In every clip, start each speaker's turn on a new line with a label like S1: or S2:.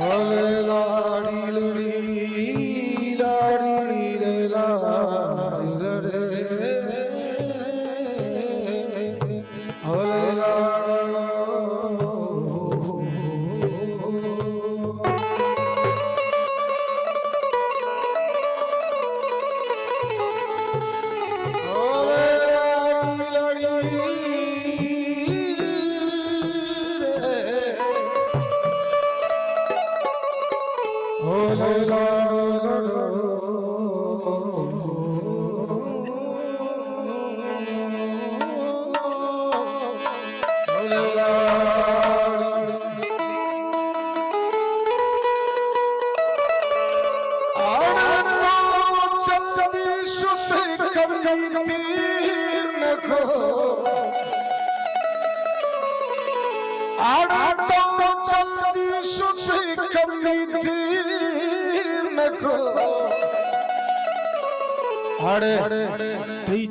S1: ओले लाड़ी लड़ी लाड़ी ले लाड़ी लड़े ओले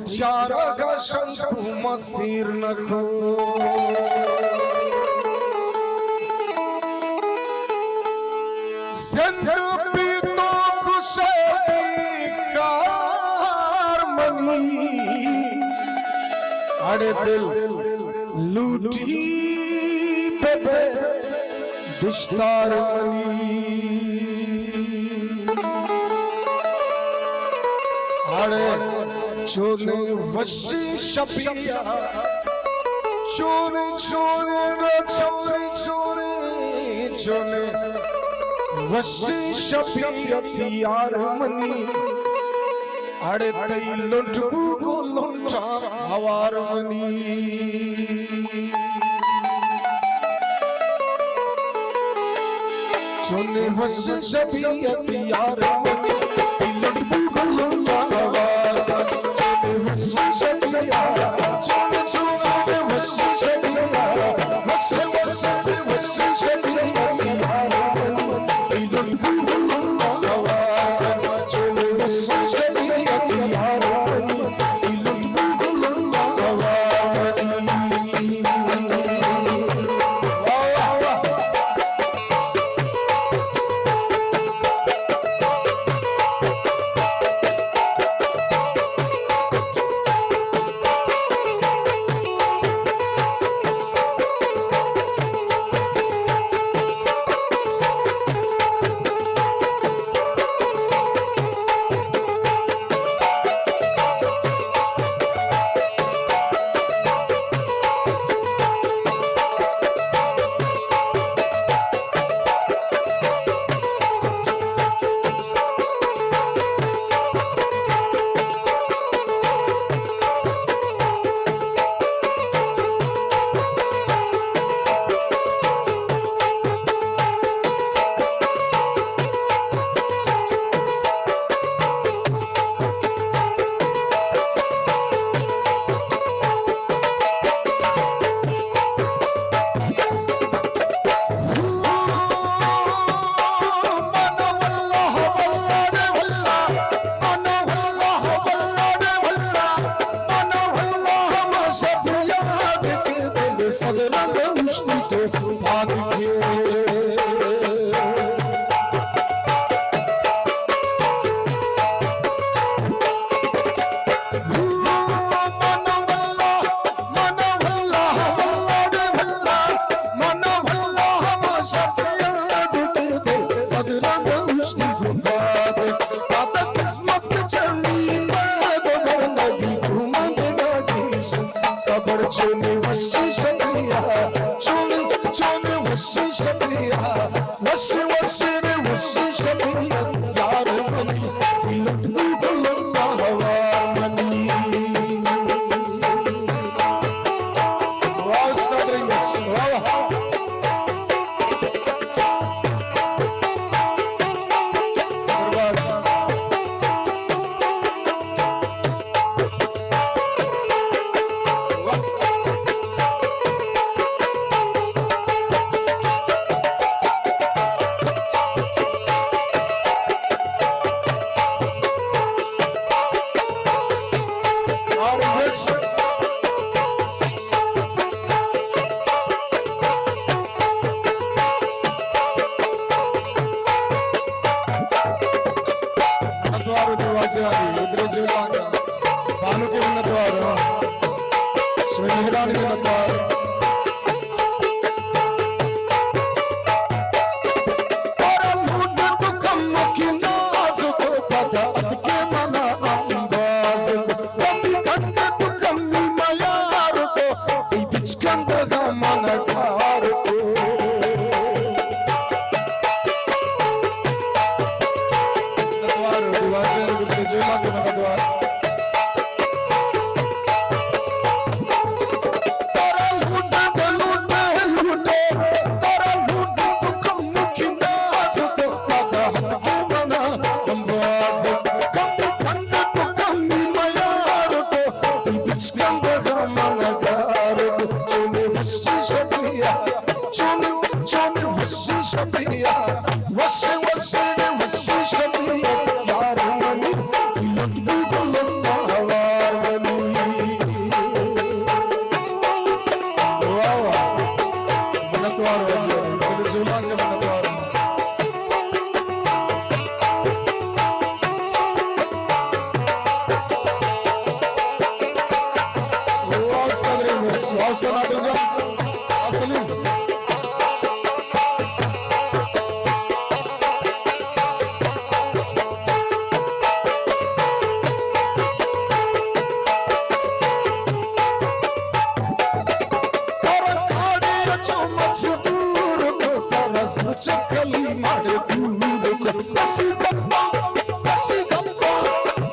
S1: चारा शंकु मसीर नखो संत पीतो कुशेकार मनी अरे दिल लूटी पे दिश्तार मनी अरे चोने वशी शपिया चोने चोने चोने चोने चोने वशी शपिया यार मनी अरे तई लुटबू को लुटा हवार मनी चोने वशी शपिया यार मनी लुटबू को लुटा हवार बचारी उद्र लागा बानु के मिन्नतवार श्रीहरानी मिन्नतवार और लूट तो कम की नाज को पता के मना अंदाज कभी करते तो कम मयार को बिचकंद का मन कार को चकली मारे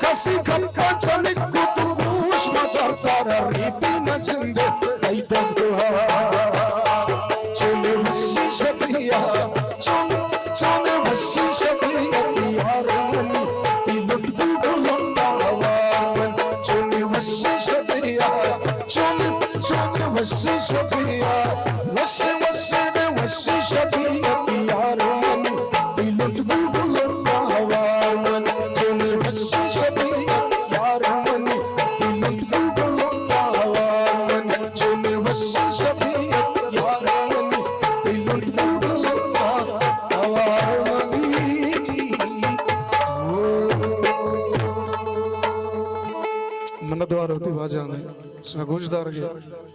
S1: कसी गप्पा चले कुछ मगर तारा रीति न जिंदे कई दस चले वसी शबिया चले वसी शबिया यारानी तिलक बुलंदा हवान चले वसी शबिया चले वसी शबिया वसी शबिया मन द्वार होती बाजा में इसमें गूंजदार गया